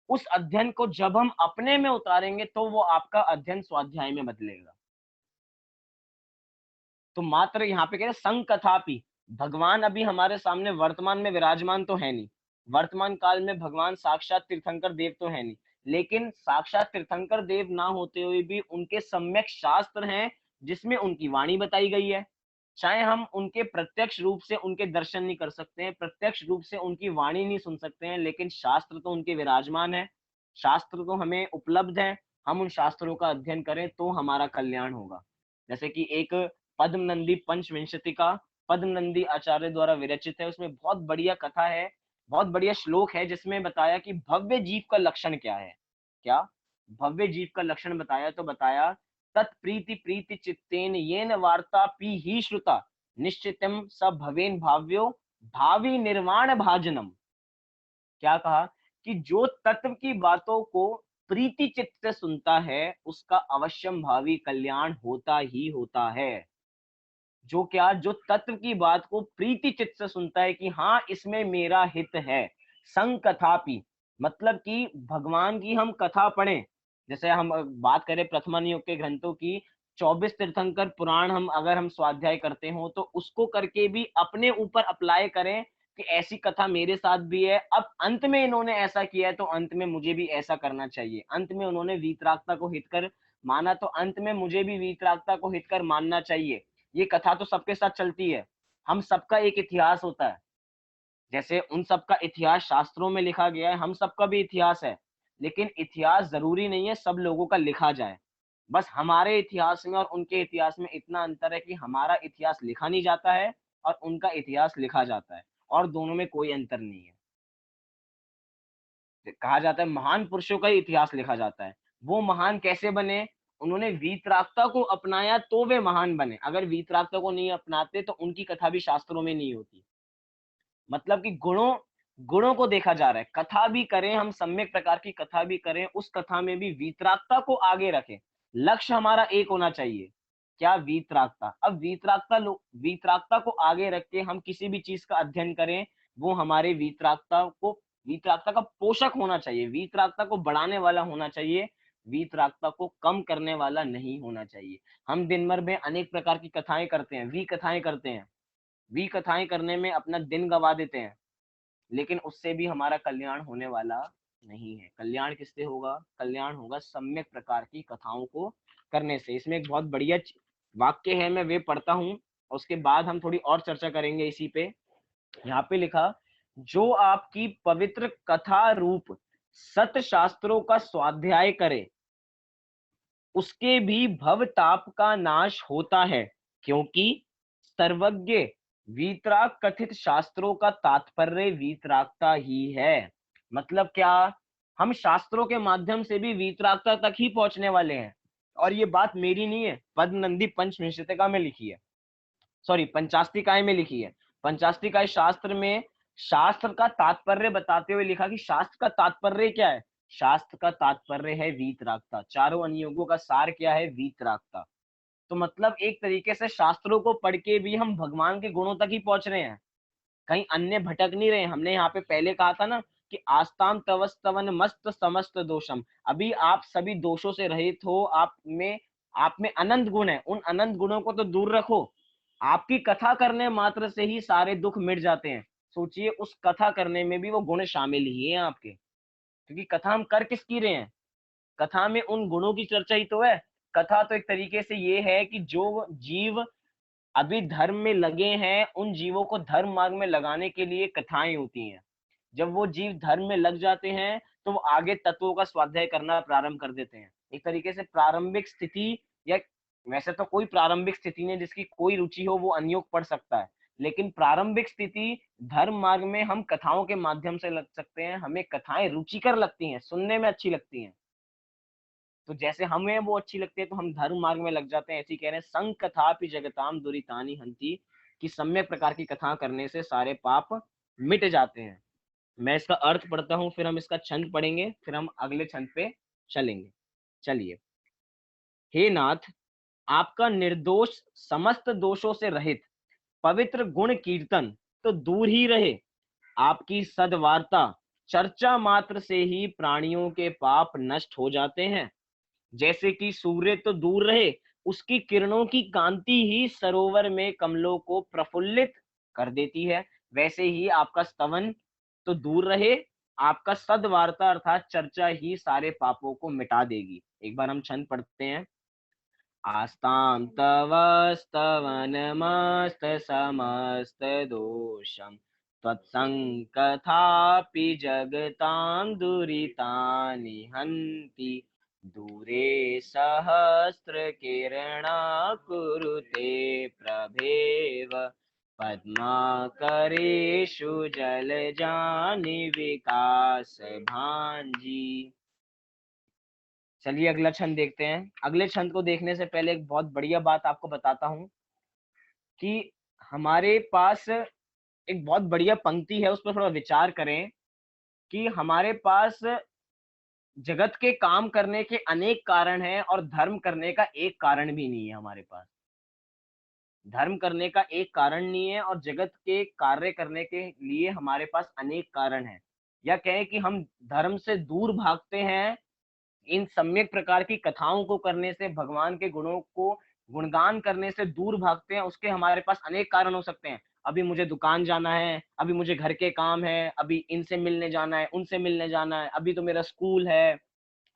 उस अध्ययन को जब हम अपने में उतारेंगे तो वो आपका अध्ययन स्वाध्याय में बदलेगा। तो मात्र यहाँ पे कह रहे संकथापि, भगवान अभी हमारे सामने वर्तमान में विराजमान तो है नहीं, वर्तमान काल में भगवान साक्षात तीर्थंकर देव तो है नहीं, लेकिन साक्षात तीर्थंकर देव ना होते हुए भी उनके सम्यक शास्त्र हैं जिसमें उनकी वाणी बताई गई है। चाहे हम उनके प्रत्यक्ष रूप से उनके दर्शन नहीं कर सकते हैं, प्रत्यक्ष रूप से उनकी वाणी नहीं सुन सकते हैं, लेकिन शास्त्र तो उनके विराजमान है, शास्त्र तो हमें उपलब्ध है। हम उन शास्त्रों का अध्ययन करें तो हमारा कल्याण होगा। जैसे कि एक पद्म नंदी पंचविंशतिका, पद्म नंदी आचार्य द्वारा विरचित है, उसमें बहुत बढ़िया कथा है, बहुत बढ़िया श्लोक है, जिसमें बताया कि भव्य जीव का लक्षण क्या है। क्या? भव्य जीव का लक्षण बताया, तो बताया तत्प्रीति प्रीति चित्तेन येन वार्ता पी ही श्रुता निश्चितम स भवेन भाव्यो भावी निर्वाण भाजनम। क्या कहा? कि जो तत्व की बातों को प्रीति चित्त से सुनता है उसका अवश्यम भावी कल्याण होता ही होता है। जो क्या? जो तत्व की बात को प्रीति चित्त से सुनता है कि हाँ इसमें मेरा हित है। संकथापि, मतलब कि भगवान की हम कथा पढ़ें। जैसे हम बात करें प्रथमा युग के ग्रंथों की, 24 तीर्थंकर पुराण अगर हम स्वाध्याय करते हो तो उसको करके भी अपने ऊपर अप्लाई करें कि ऐसी कथा मेरे साथ भी है। अब अंत में इन्होंने ऐसा किया है तो अंत में मुझे भी ऐसा करना चाहिए। अंत में उन्होंने वीतरागता को हितकर माना तो अंत में मुझे भी वीतरागता को हितकर मानना चाहिए। ये कथा तो सबके साथ चलती है, हम सबका एक इतिहास होता है। जैसे उन सबका इतिहास शास्त्रों में लिखा गया है, हम सबका भी इतिहास है, लेकिन इतिहास जरूरी नहीं है सब लोगों का लिखा जाए। बस हमारे इतिहास में और उनके इतिहास में इतना अंतर है कि हमारा इतिहास लिखा नहीं जाता है और उनका इतिहास लिखा जाता है, और दोनों में कोई अंतर नहीं है। कहा जाता है महान पुरुषों का ही इतिहास लिखा जाता है। वो महान कैसे बने? उन्होंने वीतरागता को अपनाया तो वे महान बने। अगर वीतरागता को नहीं अपनाते तो उनकी कथा भी शास्त्रों में नहीं होती। मतलब कि गुणों गुणों को देखा जा रहा है। कथा भी करें हम, सम्यक प्रकार की कथा भी करें, उस कथा में भी वीतरागता को आगे रखें। लक्ष्य हमारा एक होना चाहिए। क्या? वीतरागता। अब वीतरागता को आगे रख के हम किसी भी चीज का अध्ययन करें, वो हमारे वीतरागता का पोषक होना चाहिए, वीतरागता को बढ़ाने वाला होना चाहिए, वीतरागता को कम करने वाला नहीं होना चाहिए। हम दिन भर में अनेक प्रकार की कथाएं करते हैं, वी कथाएं करते हैं, वी कथाएं करने में अपना दिन गवा देते हैं, लेकिन उससे भी हमारा कल्याण होने वाला नहीं है। कल्याण किससे होगा? कल्याण होगा सम्यक प्रकार की कथाओं को करने से। इसमें एक बहुत बढ़िया वाक्य है, मैं वे पढ़ता हूँ, उसके बाद हम थोड़ी और चर्चा करेंगे इसी पे। यहाँ पे लिखा, जो आपकी पवित्र कथा रूप सत शास्त्रों का स्वाध्याय करे उसके भी भव ताप का नाश होता है, क्योंकि सर्वज्ञ वीतराग कथित शास्त्रों का तात्पर्य वीतरागता ही है। मतलब क्या? हम शास्त्रों के माध्यम से भी वीतरागता तक ही पहुंचने वाले हैं। और ये बात मेरी नहीं है, पद्म नंदी पंचविंशतिका में लिखी है। सॉरी पंचास्तिकाय में लिखी है। पंचास्तिकाय शास्त्र में शास्त्र का तात्पर्य बताते हुए लिखा कि शास्त्र का तात्पर्य क्या है। शास्त्र का तात्पर्य है वीतरागता। चारों अनुयोगों का सार क्या है? वीतरागता। तो मतलब एक तरीके से शास्त्रों को पढ़ के भी हम भगवान के गुणों तक ही पहुंच रहे हैं, कहीं अन्य भटक नहीं रहे। हमने यहाँ पे पहले कहा था ना कि आस्ताम तवस्तवन मस्त समस्त दोषम। अभी आप सभी दोषों से रहित हो, आप में अनंत गुण है। उन अनंत गुणों को तो दूर रखो, आपकी कथा करने मात्र से ही सारे दुख मिट जाते हैं। सोचिए उस कथा करने में भी वो गुण शामिल ही है आपके, क्योंकि कथा हम कर किसकी रहे हैं? कथा में उन गुणों की चर्चा ही तो है। कथा तो एक तरीके से ये है कि जो जीव अभी धर्म में लगे हैं, उन जीवों को धर्म मार्ग में लगाने के लिए कथाएं होती हैं। जब वो जीव धर्म में लग जाते हैं तो वो आगे तत्वों का स्वाध्याय करना प्रारंभ कर देते हैं। एक तरीके से प्रारंभिक स्थिति, या वैसे तो कोई प्रारंभिक स्थिति नहीं, जिसकी कोई रुचि हो वो अनयोग पढ़ सकता है, लेकिन प्रारंभिक स्थिति धर्म मार्ग में हम कथाओं के माध्यम से लग सकते हैं। हमें कथाएं रुचिकर लगती हैं, सुनने में अच्छी लगती हैं, तो जैसे हमें वो अच्छी लगती है तो हम धर्म मार्ग में लग जाते हैं। ऐसे ही कह रहे हैं संग कथापि जगताम दुरितानि हंति, कि सम्यक प्रकार की कथा करने से सारे पाप मिट जाते हैं। मैं इसका अर्थ पढ़ता हूं, फिर हम इसका छंद पढ़ेंगे, फिर हम अगले छंद पे चलेंगे। चलिए। हे नाथ, आपका निर्दोष समस्त दोषों से रहित पवित्र गुण कीर्तन तो दूर ही रहे। आपकी सद्वार्ता चर्चा मात्र से ही प्राणियों के पाप नष्ट हो जाते हैं। जैसे कि सूर्य तो दूर रहे, उसकी किरणों की कांति ही सरोवर में कमलों को प्रफुल्लित कर देती है, वैसे ही आपका स्तवन तो दूर रहे, आपका सद्वार्ता अर्थात चर्चा ही सारे पापों को मिटा देगी। एक बार हम छंद पढ़ते हैं। आस्तां तव स्तवनमस्त समस्त दोषम त्वत्सङ्कथापि जगतां दुरितानि हन्ति। दूरे सहस्रकिरणा कुरुते प्रभेव पद्माकरेषु जलजानि विकास भांजी। चलिए अगला छंद देखते हैं। अगले छंद को देखने से पहले एक बहुत बढ़िया बात आपको बताता हूं कि हमारे पास एक बहुत बढ़िया पंक्ति है, उस पर थोड़ा विचार करें कि हमारे पास जगत के काम करने के अनेक कारण हैं और धर्म करने का एक कारण भी नहीं है। हमारे पास धर्म करने का एक कारण नहीं है और जगत के कार्य करने के लिए हमारे पास अनेक कारण हैं। या कहें कि हम धर्म से दूर भागते हैं, इन सम्यक प्रकार की कथाओं को करने से, भगवान के गुणों को गुणगान करने से दूर भागते हैं। उसके हमारे पास अनेक कारण हो सकते हैं। अभी मुझे दुकान जाना है, अभी मुझे घर के काम है, अभी इनसे मिलने जाना है, उनसे मिलने जाना है, अभी तो मेरा स्कूल है,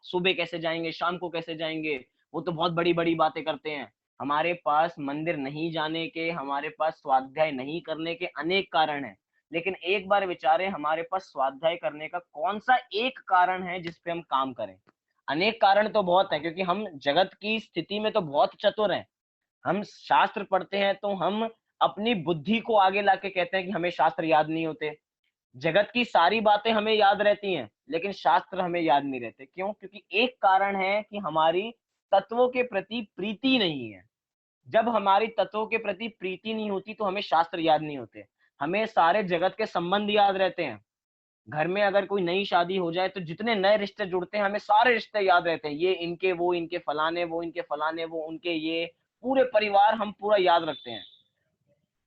सुबह कैसे जाएंगे, शाम को कैसे जाएंगे। वो तो बहुत बड़ी बड़ी बातें करते हैं। हमारे पास मंदिर नहीं जाने के, हमारे पास स्वाध्याय नहीं करने के अनेक कारण हैं, लेकिन एक बार विचारें हमारे पास स्वाध्याय करने का कौन सा एक कारण है जिस पे हम काम करें। अनेक कारण तो बहुत है, क्योंकि हम जगत की स्थिति में तो बहुत चतुर हैं। हम शास्त्र पढ़ते हैं तो हम अपनी बुद्धि को आगे लाके कहते हैं कि हमें शास्त्र याद नहीं होते। जगत की सारी बातें हमें याद रहती हैं, लेकिन शास्त्र हमें याद नहीं रहते। क्यों? क्योंकि एक कारण है कि हमारी तत्वों के प्रति प्रीति नहीं है। जब हमारी तत्वों के प्रति प्रीति नहीं होती तो हमें शास्त्र याद नहीं होते। हमें सारे जगत के संबंध याद रहते हैं। घर में अगर कोई नई शादी हो जाए तो जितने नए रिश्ते जुड़ते हैं हमें सारे रिश्ते याद रहते हैं। ये इनके, वो इनके फलाने, वो इनके फलाने, वो उनके, ये पूरे परिवार हम पूरा याद रखते हैं।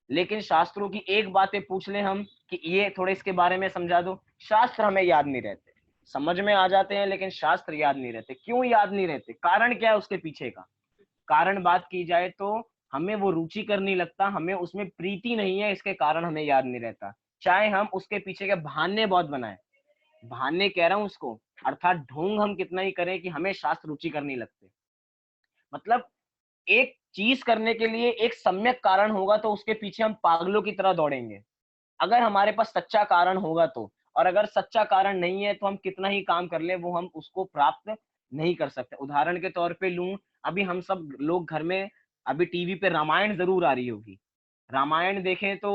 लेकिन शास्त्रों की एक बातें पूछ ले हम कि ये थोड़े इसके बारे में समझा दो, शास्त्र हमें याद नहीं रहते। समझ में आ जाते हैं लेकिन शास्त्र याद नहीं रहते। क्यों याद नहीं रहते? कारण क्या है उसके पीछे का? कारण बात की जाए तो हमें वो रुचिकर नहीं लगता, हमें उसमें प्रीति नहीं है, इसके कारण हमें याद नहीं रहता। चाहे हम उसके पीछे के बहाने बहुत बनाए, बहाने कह रहा हूं उसको, अर्थात ढोंग हम कितना ही करें कि हमें शास्त्र रुचिकर नहीं लगते। मतलब एक चीज करने के लिए एक सम्यक कारण होगा तो उसके पीछे हम पागलों की तरह दौड़ेंगे, अगर हमारे पास सच्चा कारण होगा तो। और अगर सच्चा कारण नहीं है तो हम कितना ही काम कर ले वो हम उसको प्राप्त नहीं कर सकते। उदाहरण के तौर पे लूं, अभी हम सब लोग घर में अभी टीवी पे रामायण जरूर आ रही होगी। रामायण देखें तो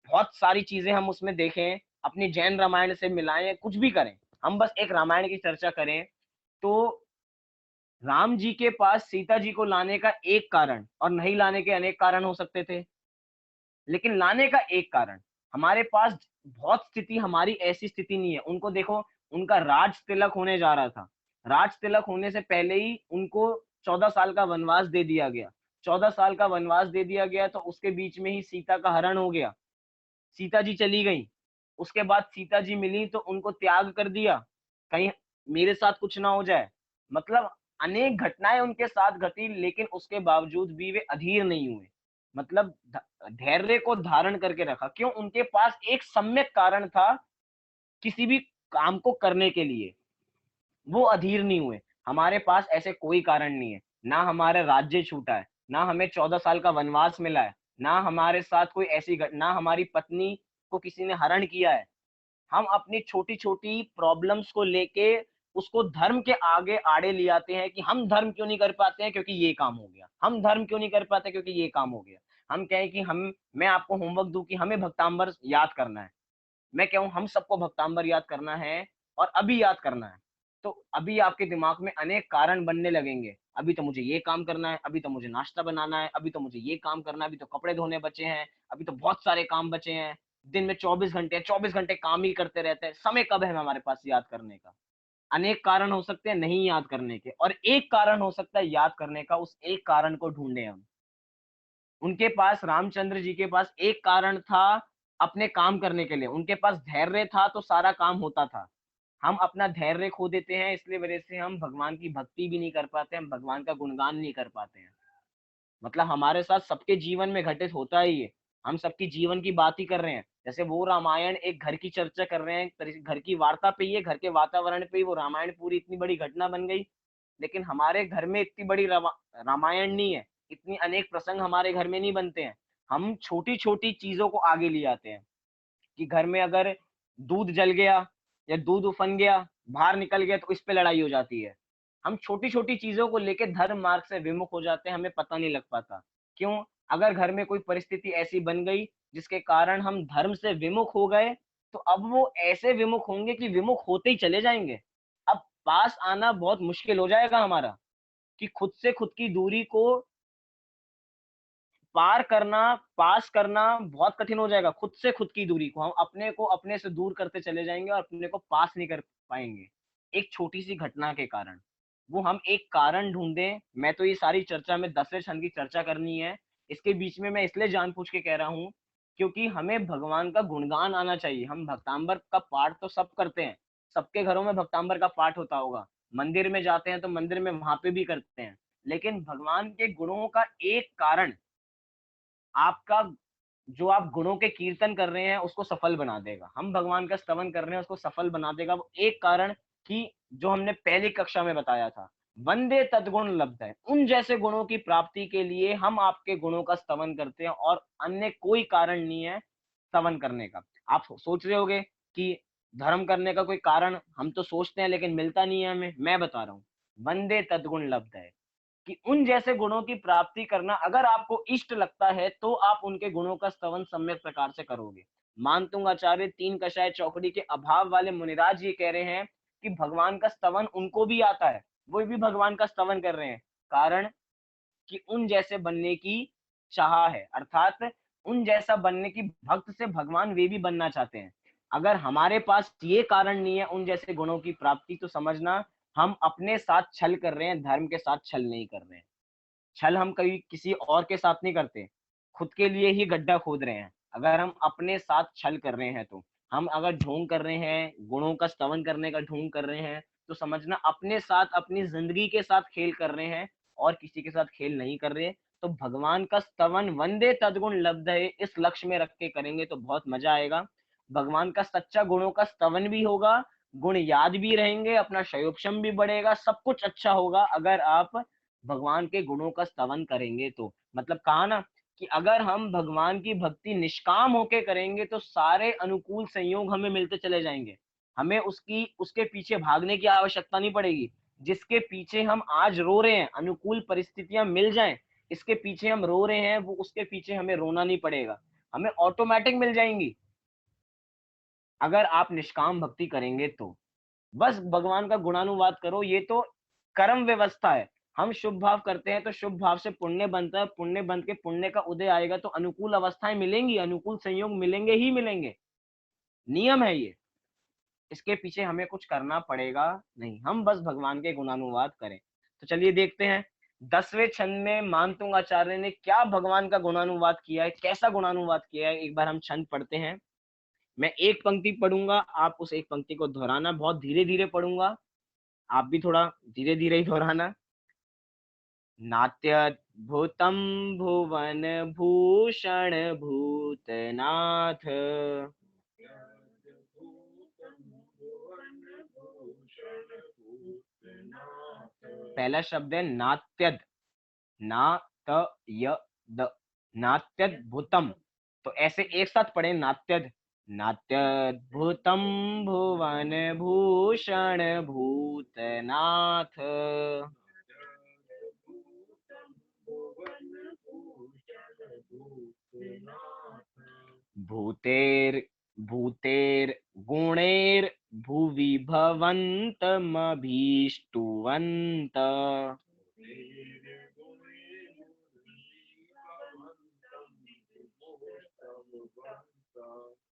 बहुत सारी चीजें हम उसमें देखें, अपनी जैन रामायण से मिलाएं, कुछ भी करें, हम बस एक रामायण की चर्चा करें तो राम जी के पास सीता जी को लाने का एक कारण, और नहीं लाने के अनेक कारण हो सकते थे, लेकिन लाने का एक कारण। हमारे पास बहुत स्थिति, हमारी ऐसी स्थिति नहीं है। उनको देखो, उनका राज तिलक होने जा रहा था, राज तिलक होने से पहले ही उनको 14 साल का वनवास दे दिया गया। 14 साल का वनवास दे दिया गया तो उसके बीच में ही सीता का हरण हो गया, सीता जी चली गई। उसके बाद सीता जी मिली तो उनको त्याग कर दिया, कहीं मेरे साथ कुछ ना हो जाए। मतलब अनेक घटनाएं उनके साथ घटी, लेकिन उसके बावजूद भी वे अधीर नहीं हुए। मतलब धैर्य को धारण करके रखा। क्यों? उनके पास एक सम्यक कारण था किसी भी काम को करने के लिए, वो अधीर नहीं हुए। हमारे पास ऐसे कोई कारण नहीं है, ना हमारा राज्य छूटा है, ना हमें 14 साल का वनवास मिला है, ना हमारे साथ कोई ऐसी घटना, हमारी पत्नी को किसी ने हरण किया है। हम अपनी छोटी-छोटी प्रॉब्लम्स को लेके उसको धर्म के आगे आड़े ले आते हैं कि हम धर्म क्यों नहीं कर पाते हैं, क्योंकि ये काम हो गया। हम धर्म क्यों नहीं कर पाते, क्योंकि ये काम हो गया। हम कहें कि हम मैं आपको होमवर्क दूं कि हमें भक्तांबर याद करना है, मैं कहूँ हम सबको भक्तांबर याद करना है और अभी याद करना है, तो अभी आपके दिमाग में अनेक कारण बनने लगेंगे। अभी तो मुझे ये काम करना है, अभी तो मुझे नाश्ता बनाना है, अभी तो मुझे ये काम करना है, अभी तो कपड़े धोने बचे हैं, अभी तो बहुत सारे काम बचे हैं। दिन में 24 घंटे हैं, 24 घंटे काम ही करते रहते हैं, समय कब है हमारे पास याद करने का? अनेक कारण हो सकते हैं नहीं याद करने के, और एक कारण हो सकता है याद करने का। उस एक कारण को ढूंढे हम। उनके पास, रामचंद्र जी के पास एक कारण था अपने काम करने के लिए। उनके पास धैर्य था तो सारा काम होता था। हम अपना धैर्य खो देते हैं, इसलिए वजह से हम भगवान की भक्ति भी नहीं कर पाते, हम भगवान का गुणगान नहीं कर पाते हैं। मतलब हमारे साथ सबके जीवन में घटित होता है ये। हम सबकी जीवन की बात ही कर रहे हैं। जैसे वो रामायण एक घर की चर्चा कर रहे हैं, घर की वार्ता पे ही है, घर के वातावरण पे ही वो रामायण पूरी इतनी बड़ी घटना बन गई। लेकिन हमारे घर में इतनी बड़ी रामायण नहीं है, इतनी अनेक प्रसंग हमारे घर में नहीं बनते हैं। हम छोटी-छोटी चीज़ों को आगे ले आते हैं कि घर में अगर दूध जल गया या दूध उफन गया, बाहर निकल गया तो इस पे लड़ाई हो जाती है। हम छोटी-छोटी चीज़ों को लेके धर्म मार्ग से विमुख हो जाते हैं, हमें पता नहीं लग पाता। क्यों? अगर घर में कोई परिस्थिति ऐसी बन गई जिसके कारण हम धर्म से विमुख हो गए, तो अब वो ऐसे विमुख होंगे कि विमुख होते ही चले जाएँगे। अब पास आना बहुत मुश्किल हो जाएगा हमारा, कि खुद से खुद की दूरी को पार करना, पास करना बहुत कठिन हो जाएगा। खुद से खुद की दूरी को हम अपने को अपने से दूर करते चले जाएँगे और अपने को पास नहीं कर पाएँगे, एक छोटी-सी घटना के कारण। वो हम एक कारण ढूँढें। मैं तो ये सारी चर्चा में 10वें छंद की चर्चा करनी है। इसके बीच में मैं इसलिए जानबूझ के कह रहा हूँ, क्योंकि हमें भगवान का गुणगान आना चाहिए। हम भक्तांबर का पाठ तो सब करते हैं, सबके घरों में भक्तांबर का पाठ होता होगा। मंदिर में जाते हैं तो मंदिर में वहाँ पे भी करते हैं। लेकिन भगवान के गुणों का एक कारण आपका, जो आप गुणों के कीर्तन कर रहे हैं उसको सफल बना देगा। हम भगवान का स्तवन कर रहे हैं उसको सफल बना देगा वो एक कारण, कि जो हमने पहली कक्षा में बताया था, वंदे तद्गुण लब्धे। उन जैसे गुणों की प्राप्ति के लिए हम आपके गुणों का स्तवन करते हैं, और अन्य कोई कारण नहीं है स्तवन करने का। आप सोच रहे होगे कि धर्म करने का कोई कारण हम तो सोचते हैं लेकिन मिलता नहीं है हमें। मैं बता रहा हूँ, वंदे तद्गुण लब्धे, कि उन जैसे गुणों की प्राप्ति करना अगर आपको इष्ट लगता है तो आप उनके गुणों का स्तवन सम्यक प्रकार से करोगे। मानतुंग तीन कषाय चौकड़ी के अभाव वाले मुनिराज ये कह रहे हैं कि भगवान का स्तवन उनको भी आता है, वो भी भगवान का स्तवन कर रहे हैं। कारण कि उन जैसे बनने की चाह है, अर्थात उन जैसा बनने की, भक्त से भगवान वे भी बनना चाहते हैं। अगर हमारे पास ये कारण नहीं है उन जैसे गुणों की प्राप्ति, तो समझना हम अपने साथ छल कर रहे हैं, धर्म के साथ छल नहीं कर रहे हैं। छल हम कभी किसी और के साथ नहीं करते, खुद के लिए ही गड्ढा खोद रहे हैं। अगर हम अपने साथ छल कर रहे हैं तो, हम अगर ढोंग कर रहे हैं, गुणों का स्तवन करने का ढोंग कर रहे हैं, तो समझना अपने साथ, अपनी ज़िंदगी के साथ खेल कर रहे हैं और किसी के साथ खेल नहीं कर रहे। तो भगवान का स्तवन वंदे तद्गुण लब्धये इस लक्ष्य में रख के करेंगे तो बहुत मज़ा आएगा। भगवान का सच्चा गुणों का स्तवन भी होगा, गुण याद भी रहेंगे, अपना शयोपशम भी बढ़ेगा, सब कुछ अच्छा होगा अगर आप भगवान के गुणों का स्तवन करेंगे तो। मतलब कहा ना कि अगर हम भगवान की भक्ति निष्काम होके करेंगे तो सारे अनुकूल संयोग हमें मिलते चले जाएँगे। हमें उसके पीछे भागने की आवश्यकता नहीं पड़ेगी। जिसके पीछे हम आज रो रहे हैं, अनुकूल परिस्थितियाँ मिल जाएँ, इसके पीछे हम रो रहे हैं, वो उसके पीछे हमें रोना नहीं पड़ेगा। हमें ऑटोमैटिक मिल जाएँगी, अगर आप निष्काम भक्ति करेंगे तो। बस भगवान का गुणानुवाद करो, ये तो कर्म व्यवस्था है। हम शुभ भाव करते हैं तो शुभ भाव से पुण्य बनता है, पुण्य बन के पुण्य का उदय आएगा तो अनुकूल अवस्थाएं मिलेंगी, अनुकूल संयोग मिलेंगे ही मिलेंगे, नियम है ये। इसके पीछे हमें कुछ करना पड़ेगा नहीं, हम बस भगवान के गुणानुवाद करें। तो चलिए देखते हैं 10वें छंद में मानतुंग आचार्य ने क्या भगवान का गुणानुवाद किया है, कैसा गुणानुवाद किया है। एक बार हम छंद पढ़ते हैं। मैं एक पंक्ति पढ़ूंगा, आप उस एक पंक्ति को दोहराना, बहुत धीरे धीरे पढ़ूंगा, आप भी थोड़ा धीरे धीरे ही दोहराना। नात्यद्भुतं भुवन भूषण भूतनाथ। पहला शब्द है नात्यद, ना त य द, नात्यद्भुतम। तो ऐसे एक साथ पढ़े, नात्यद, नात्यद्भुतम भुवन भूषण भूतनाथ। भूतेर भूतेर गुणेर भुवि भवन्तमभीष्टुवन्त।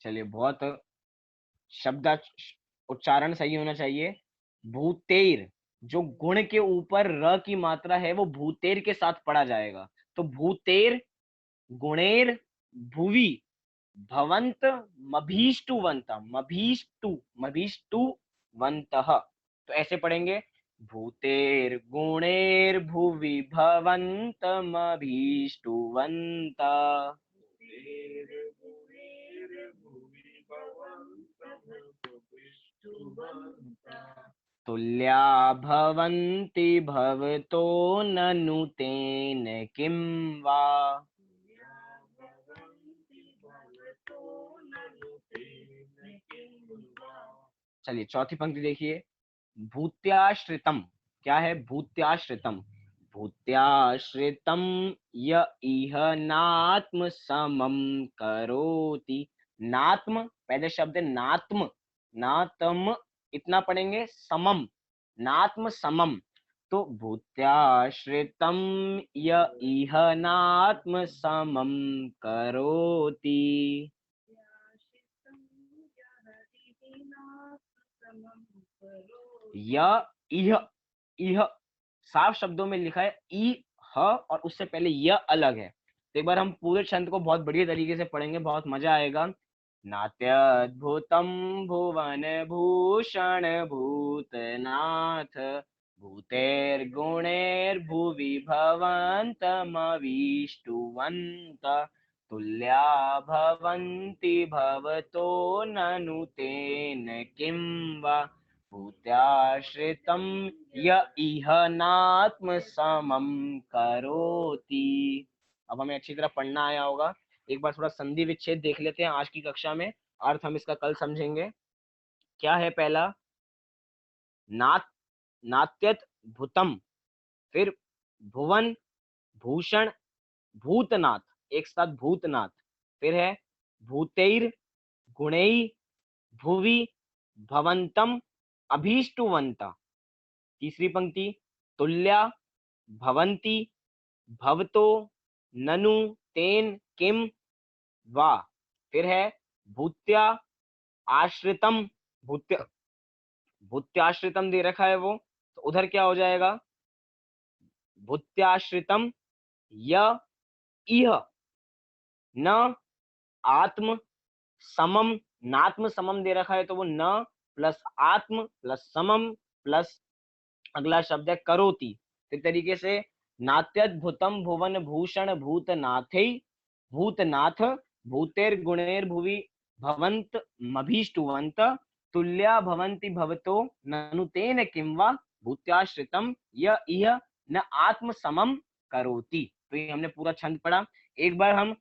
चलिए, बहुत शब्द उच्चारण सही होना चाहिए। भूतेर, जो गुण के ऊपर र की मात्रा है वो भूतेर के साथ पढ़ा जाएगा। तो भूतेर गुणेर भुवि भवंत मभीष्टुवंत, मभीष्टुवंतः। तो ऐसे पढ़ेंगे, भूतेर गुणेर भुवि भवंत मभीष्टुवंत। तुल्या भवन्ति भवतो ननु तेन किं वा। चलिए चौथी पंक्ति देखिए, भूत्याश्रितम। क्या है भूत्याश्रितम? भूत्याश्रितम य इह नात्म समम करोति। नात्म, पहले शब्द है नात्म, नातम इतना पढ़ेंगे, समम, नात्म समम। तो भूत्याश्रितम य इह नात्म समम करोति। य इह, इह साफ शब्दों में लिखा है, ई ह और उससे पहले य अलग है। तो एक बार हम पूरे छंद को बहुत बढ़िया तरीके से पढ़ेंगे, बहुत मजा आएगा। नात्यद्भुतम भुवन भूषण भूतनाथ, भूतेर्गुणैर्भुवि भवन्तमभीष्टुवन्त। तुल्या भवन्ति भवतो ननु तेन किं वा। भूत्याश्रितं य इह नात्म समम करोति। अब हमें अच्छी तरह पढ़ना आया होगा। एक बार थोड़ा संधि विच्छेद देख लेते हैं आज की कक्षा में, अर्थ हम इसका कल समझेंगे। क्या है पहला? नात, नात्यत भूतम, फिर भुवन भूषण भूतनाथ, एक साथ भूतनाथ। फिर है भूतेर गुणै भुवि भवंतम अभीष्टुवंत। तीसरी पंक्ति, तुल्या भवन्ति भवतो ननु तेन किम वा। फिर है भूत्या आश्रितम, भूत्या, भूत्याश्रितम दे रखा है वो, तो उधर क्या हो जाएगा? भूत्याश्रितम य इह न आत्म समम, नात्म समम दे रखा है तो वो न प्लस आत्म प्लस समम प्लस अगला शब्द है करोति। इस तरीके से नात्यद्भुतम भुवन भूषण भूतनाथै, भूतनाथ भूतेर्गुणैर्भुवि भवन्त मभीष्टुवन्त। तुल्या भवन्ति भवतो ननु तेन किं वा। भूत्याश्रितम य इह न आत्म समम करोति। तो ये हमने पूरा छंद पढ़ा। एक बार हम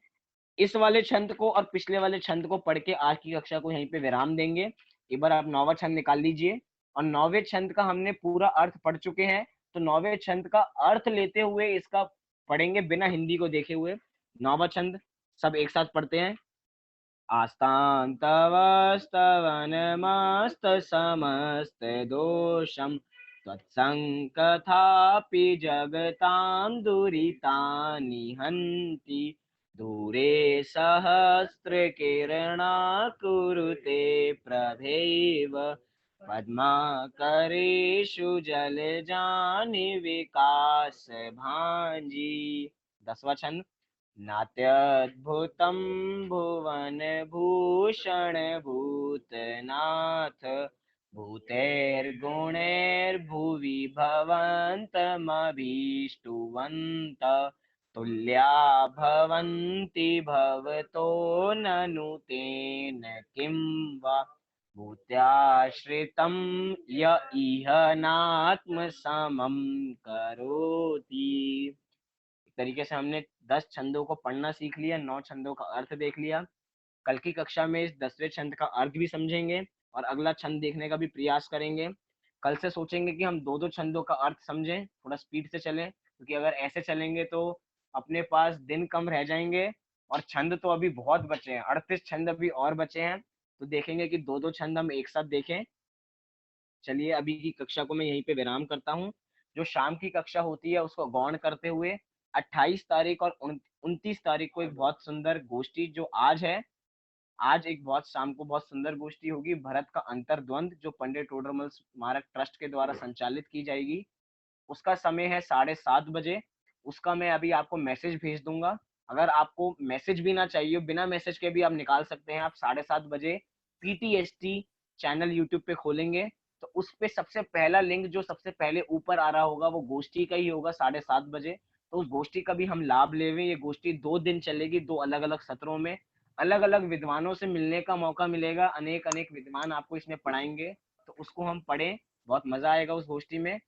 इस वाले छंद को और पिछले वाले छंद को पढ़ के आज की कक्षा को यहीं पे विराम देंगे। एक बार आप नौवां छंद निकाल लीजिए, और नौवें छंद का हमने पूरा अर्थ पढ़ चुके हैं। तो नौवें छंद का अर्थ लेते हुए इसका पढ़ेंगे बिना हिंदी को देखे हुए। नौवां छंद सब एक साथ पढ़ते हैं। आस्तां तव स्तवन मस्त समस्त दोषम त्वत्सङ्कथापि जगतां दुरितानि हन्ति दूरे सहस्रकिरणा कुरुते प्रभेव पद्माकरेषु जलजानि विकास भांजी। 10वां छंद। नात्यद्भुतं भुवन भूषण भूतनाथ भूतैर्गुणैर्भुवि भवन्तमभीष्टुवन्त तुल्या भवन्ति भवतो ननु तेन किं वा भूत्याश्रितं य इह नात्मसमं करोति। एक तरीके से हमने 10 छंदों को पढ़ना सीख लिया, 9 छंदों का अर्थ देख लिया। कल की कक्षा में इस 10वें छंद का अर्थ भी समझेंगे और अगला छंद देखने का भी प्रयास करेंगे। कल से सोचेंगे कि हम 2-2 छंदों का अर्थ समझें, थोड़ा स्पीड से चलें, क्योंकि अगर ऐसे चलेंगे तो अपने पास दिन कम रह जाएंगे और छंद तो अभी बहुत बचे हैं, 38 छंद अभी और बचे हैं। तो देखेंगे कि 2-2 छंद हम एक साथ देखें। चलिए अभी की कक्षा को मैं यहीं पे विराम करता हूँ। जो शाम की कक्षा होती है उसको गौण करते हुए 28 तारीख और 29 तारीख को एक बहुत सुंदर गोष्ठी जो आज है, आज एक बहुत शाम को बहुत सुंदर गोष्ठी होगी, भरत का अंतर्द्वंद, जो पंडित टोडरमल स्मारक ट्रस्ट के द्वारा संचालित की जाएगी। उसका समय है 7:30 बजे। उसका मैं अभी आपको मैसेज भेज दूंगा। अगर आपको मैसेज भी ना चाहिए, बिना मैसेज के भी आप निकाल सकते हैं। आप 7:30 बजे PTST चैनल यूट्यूब पे खोलेंगे तो उस पे सबसे पहला लिंक जो सबसे पहले ऊपर आ रहा होगा वो गोष्ठी का ही होगा 7:30 बजे। तो उस गोष्ठी का भी हम लाभ लेवें। ये गोष्ठी 2 दिन चलेगी, 2 अलग अलग सत्रों में अलग अलग विद्वानों से मिलने का मौका मिलेगा। अनेक अनेक विद्वान आपको इसमें पढ़ाएंगे, तो उसको हम पढ़ें, बहुत मजा आएगा उस गोष्ठी में।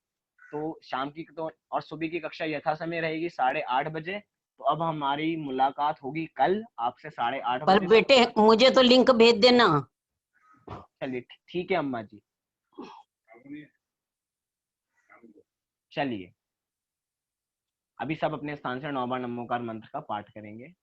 तो शाम की तो और सुबह की कक्षा यथा समय रहेगी 8:30 बजे। तो अब हमारी मुलाकात होगी कल आपसे 8:30 पर बजे बेटे मुझे तो लिंक भेज देना। चलिए ठीक है अम्मा जी। चलिए अभी सब अपने स्थान से 9 बार नमोकार मंत्र का पाठ करेंगे।